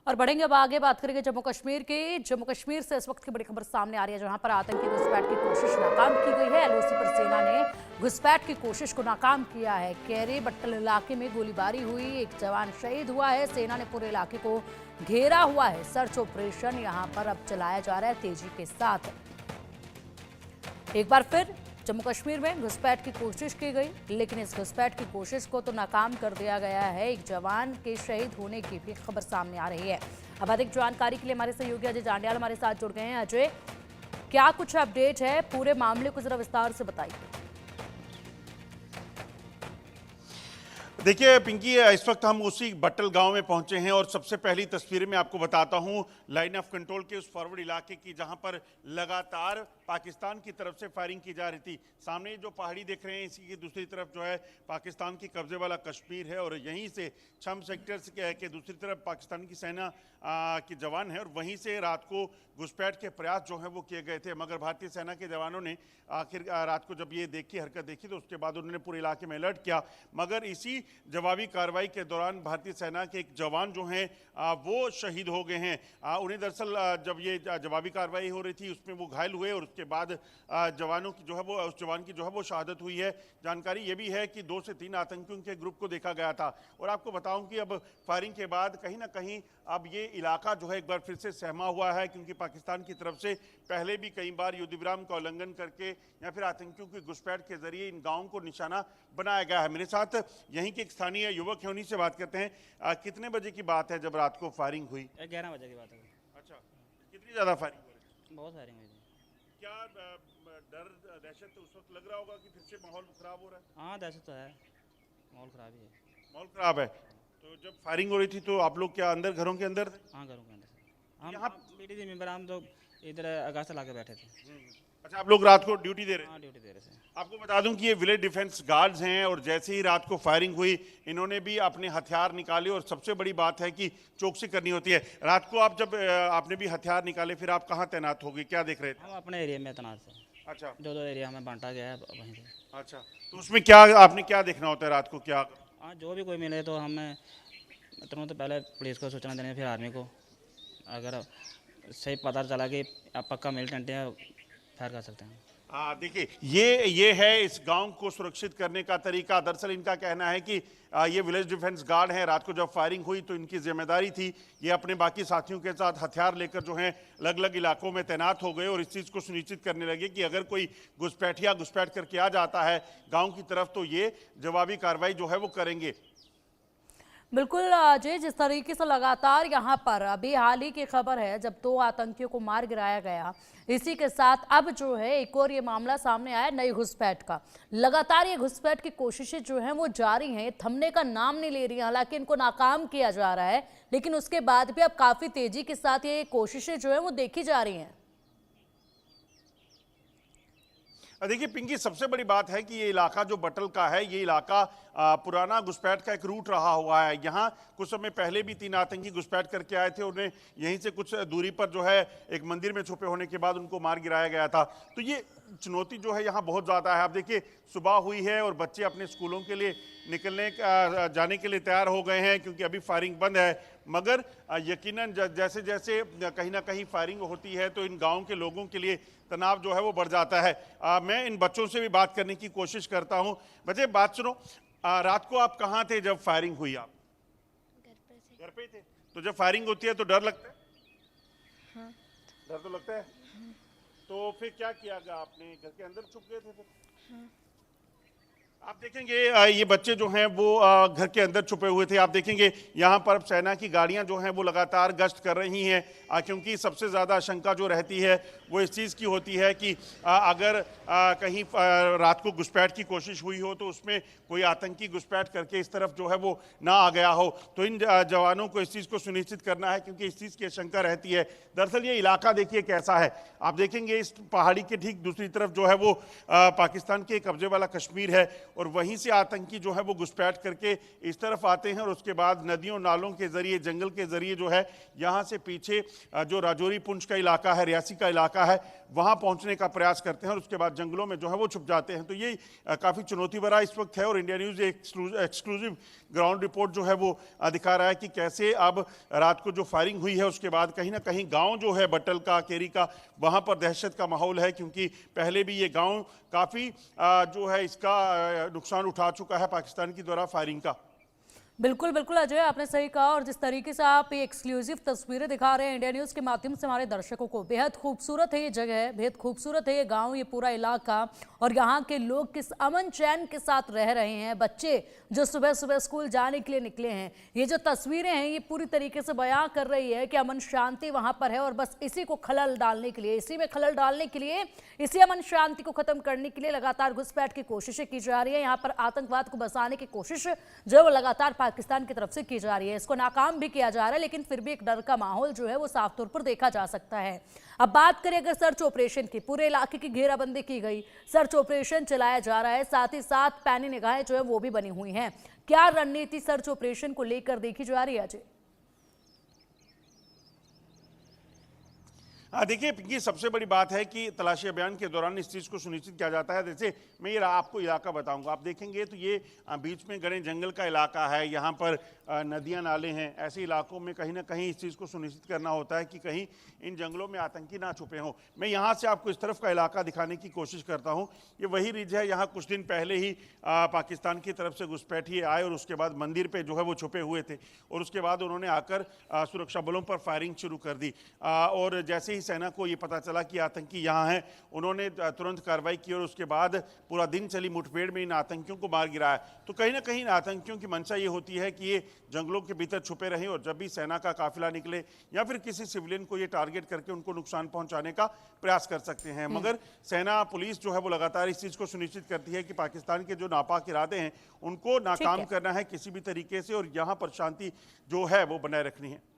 और बढ़ेंगे अब आगे, बात करेंगे जम्मू कश्मीर की। जम्मू कश्मीर से इस वक्त की बड़ी खबर सामने आ रही है, जहां पर आतंकी घुसपैठ की कोशिश नाकाम की गई है। एलओसी पर सेना ने घुसपैठ की कोशिश को नाकाम किया है। केरी बट्टल इलाके में गोलीबारी हुई, एक जवान शहीद हुआ है। सेना ने पूरे इलाके को घेरा हुआ है। सर्च ऑपरेशन यहां पर अब चलाया जा रहा है तेजी के साथ। एक बार फिर जम्मू कश्मीर में घुसपैठ की कोशिश की गई, लेकिन इस घुसपैठ की कोशिश को तो नाकाम कर दिया गया है। एक जवान के शहीद होने की भी खबर सामने आ रही है। अब अधिक जानकारी के लिए हमारे सहयोगी अजय जांडियाल हमारे साथ जुड़ गए हैं। अजय, क्या कुछ अपडेट है? पूरे मामले को जरा विस्तार से बताइए। देखिए पिंकी, इस वक्त हम उसी बट्टल गांव में पहुंचे हैं और सबसे पहली तस्वीरें मैं आपको बताता हूं लाइन ऑफ कंट्रोल के उस फॉरवर्ड इलाके की, जहां पर लगातार पाकिस्तान की तरफ से फायरिंग की जा रही थी। सामने जो पहाड़ी देख रहे हैं, इसी की दूसरी तरफ जो है पाकिस्तान की कब्जे वाला कश्मीर है और यहीं से छम सेक्टर के दूसरी तरफ पाकिस्तान की सेना के जवान है और वहीं से रात को घुसपैठ के प्रयास जो है वो किए गए थे। मगर भारतीय सेना के जवानों ने आखिर रात को जब ये देखी, हरकत देखी, तो उसके बाद उन्होंने पूरे इलाके में अलर्ट किया। मगर इसी जवाबी कार्रवाई के दौरान भारतीय सेना के एक जवान जो हैं वो शहीद हो गए हैं। उन्हें दरअसल जब ये जवाबी कार्रवाई हो रही थी उसमें वो घायल हुए और उसके बाद जवानों की जो है वो उस जवान की जो है वो शहादत हुई है। जानकारी ये भी है कि 2 से 3 आतंकियों के ग्रुप को देखा गया था। और आपको बताऊं कि अब फायरिंग के बाद कहीं ना कहीं अब ये इलाका जो है एक बार फिर से सहमा हुआ है, क्योंकि पाकिस्तान की तरफ से पहले भी कई बार युद्ध विराम का उल्लंघन करके या फिर आतंकियों की घुसपैठ के जरिए इन गांवों को निशाना बनाया गया है। मेरे साथ यहीं के एक स्थानीय युवक है, उन्हीं से बात करते हैं। कितने बजे की बात है जब रात को फायरिंग हुई? 11 बजे की बात है। अच्छा, कितनी ज्यादा फायरिंग हो रही? बहुत फायरिंग हुई थी। क्या डर दहशत तो उस वक्त लग रहा होगा कि फिर से माहौल खराब हो रहा है? हाँ, दहशत तो है, माहौल खराब ही है। माहौल खराब है। तो जब फायरिंग हो रही थी तो आप लोग क्या अंदर, घरों के अंदर थे? हाँ, घरों के अंदर से हम यहाँ बीटीसी मेंबर हम तो इधर आगाज ला के बैठे थे। अच्छा, आप लोग रात को ड्यूटी दे रहे हैं? हाँ, ड्यूटी दे रहे थे। आपको बता दूं कि ये विलेज डिफेंस गार्ड्स हैं और जैसे ही रात को फायरिंग हुई इन्होंने भी अपने हथियार निकाले और सबसे बड़ी बात है कि चौकसी करनी होती है। रात को आप जब आपने भी हथियार निकाले, फिर आप कहाँ तैनात हो गए, क्या देख रहे थे? हम अपने एरिया में तैनात थे। अच्छा, जो एरिया हमें बांटा गया है वहीं से। अच्छा, तो उसमें क्या आपने क्या देखना होता है रात को? क्या हाँ, जो भी कोई मिले तो हमें तुरंत पहले पुलिस को सूचना देने, फिर आर्मी को। अगर सही पता चला कि आप पक्का मिलिटेंट है, फायर कर सकते हैं। देखिए ये है इस गांव को सुरक्षित करने का तरीका। दरअसल इनका कहना है कि ये विलेज डिफेंस गार्ड हैं। रात को जब फायरिंग हुई तो इनकी जिम्मेदारी थी, ये अपने बाकी साथियों के साथ हथियार लेकर जो हैं अलग अलग इलाकों में तैनात हो गए और इस चीज़ को सुनिश्चित करने लगे कि अगर कोई घुसपैठ करके आ जाता है गाँव की तरफ तो ये जवाबी कार्रवाई जो है वो करेंगे। बिल्कुल अजय, जिस तरीके से लगातार यहाँ पर अभी हाल ही की खबर है जब 2 आतंकियों को मार गिराया गया, इसी के साथ अब जो है एक और ये मामला सामने आया नई घुसपैठ का। लगातार ये घुसपैठ की कोशिशें जो हैं वो जारी हैं, थमने का नाम नहीं ले रही। हालांकि इनको नाकाम किया जा रहा है, लेकिन उसके बाद भी अब काफी तेजी के साथ ये कोशिशें जो है वो देखी जा रही हैं। देखिए पिंकी, सबसे बड़ी बात है कि ये इलाका जो बटल का है, ये इलाका पुराना घुसपैठ का एक रूट रहा हुआ है। यहाँ कुछ समय पहले भी 3 आतंकी घुसपैठ करके आए थे। उन्हें यहीं से कुछ दूरी पर जो है एक मंदिर में छुपे होने के बाद उनको मार गिराया गया था। तो ये चुनौती जो है यहाँ बहुत ज़्यादा है। आप देखिए सुबह हुई है और बच्चे अपने स्कूलों के लिए जाने के लिए तैयार हो गए हैं, क्योंकि अभी फायरिंग बंद है। मगर यकीनन जैसे जैसे कहीं ना कहीं फायरिंग होती है तो इन गाँव के लोगों के लिए तनाव जो है वो बढ़ जाता है। मैं इन बच्चों से भी बात करने की कोशिश करता हूँ। बच्चे बात सुनो, रात को आप कहाँ थे जब फायरिंग हुई? आप घर पे थे। तो जब फायरिंग होती है तो डर लगता है? हाँ। डर तो लगता है। तो फिर क्या किया गया आपने? घर के अंदर छुप गए थे फिर? हाँ। आप देखेंगे ये बच्चे जो हैं वो घर के अंदर छुपे हुए थे। आप देखेंगे यहाँ पर सेना की गाड़ियाँ जो हैं वो लगातार गश्त कर रही हैं, क्योंकि सबसे ज़्यादा आशंका जो रहती है वो इस चीज़ की होती है कि अगर कहीं रात को घुसपैठ की कोशिश हुई हो तो उसमें कोई आतंकी घुसपैठ करके इस तरफ जो है वो ना आ गया हो। तो इन जवानों को इस चीज़ को सुनिश्चित करना है, क्योंकि इस चीज़ की आशंका रहती है। दरअसल ये इलाका देखिए कैसा है। आप देखेंगे इस पहाड़ी के ठीक दूसरी तरफ जो है वो पाकिस्तान के कब्जे वाला कश्मीर है और वहीं से आतंकी जो है वो घुसपैठ करके इस तरफ आते हैं और उसके बाद नदियों नालों के जरिए, जंगल के जरिए जो है यहाँ से पीछे जो राजौरी पुंछ का इलाका है, रियासी का इलाका है, वहाँ पहुँचने का प्रयास करते हैं और उसके बाद जंगलों में जो है वो छुप जाते हैं। तो ये काफ़ी चुनौती भरा इस वक्त है और India news exclusive ground report जो है वो दिखा रहा है कि कैसे अब रात को जो फायरिंग हुई है उसके बाद कहीं ना कहीं गांव जो है बटल का, केरी का, वहां पर दहशत का माहौल है, क्योंकि पहले भी ये गांव काफ़ी जो है इसका नुकसान उठा चुका है पाकिस्तान की द्वारा फायरिंग का। बिल्कुल बिल्कुल अजय, आपने सही कहा। और जिस तरीके से आप ये एक्सक्लूसिव तस्वीरें दिखा रहे हैं इंडिया न्यूज़ के माध्यम से हमारे दर्शकों को, बेहद खूबसूरत है ये जगह, बेहद खूबसूरत है ये गांव, ये पूरा इलाका, और यहाँ के लोग किस अमन चैन के साथ रह रहे हैं। बच्चे जो सुबह सुबह स्कूल जाने के लिए निकले हैं, ये जो तस्वीरें हैं ये पूरी तरीके से बयां कर रही है कि अमन शांति वहाँ पर है और बस इसी को खलल डालने के लिए, इसी में खलल डालने के लिए, इसी अमन शांति को खत्म करने के लिए लगातार घुसपैठ की कोशिशें की जा रही है। यहाँ पर आतंकवाद को बसाने की कोशिश जो है वो लगातार पाकिस्तान की तरफ से की जा रही है। इसको नाकाम भी किया जा रहा है, लेकिन फिर भी एक डर का माहौल जो है वो साफ तौर पर देखा जा सकता है। अब बात करें अगर सर्च ऑपरेशन की, पूरे इलाके की घेराबंदी की गई, सर्च ऑपरेशन चलाया जा रहा है, साथ ही साथ पैनी निगाहें जो है वो भी बनी हुई हैं। क्या रणनीति सर्च ऑपरेशन को लेकर देखी जा रही है अजय? देखिए पिंकी, सबसे बड़ी बात है कि तलाशी अभियान के दौरान इस चीज़ को सुनिश्चित किया जाता है। जैसे मैं ये आपको इलाका बताऊंगा, आप देखेंगे तो ये बीच में घने जंगल का इलाका है, यहाँ पर नदियाँ नाले हैं। ऐसे इलाकों में कहीं ना कहीं इस चीज़ को सुनिश्चित करना होता है कि कहीं इन जंगलों में आतंकी ना छुपे हों। मैं यहाँ से आपको इस तरफ का इलाका दिखाने की कोशिश करता हूँ। ये वही रिज है, यहाँ कुछ दिन पहले ही पाकिस्तान की तरफ से घुसपैठिए आए और उसके बाद मंदिर पर जो है वो छुपे हुए थे और उसके बाद उन्होंने आकर सुरक्षा बलों पर फायरिंग शुरू कर दी। और जैसे ही सेना को ये पता चला कि आतंकी यहाँ हैं, उन्होंने तुरंत कार्रवाई की और उसके बाद पूरा दिन चली मुठभेड़ में इन आतंकियों को मार गिराया। तो कहीं ना कहीं इन आतंकियों की मंशा ये होती है कि ये जंगलों के भीतर छुपे रहें और जब भी सेना का काफिला निकले या फिर किसी सिविलियन को ये टारगेट करके उनको नुकसान पहुंचाने का प्रयास कर सकते हैं। मगर सेना, पुलिस जो है वो लगातार इस चीज को सुनिश्चित करती है कि पाकिस्तान के जो नापाक इरादे हैं उनको नाकाम करना है किसी भी तरीके से और यहाँ पर शांति जो है वो बनाए रखनी है।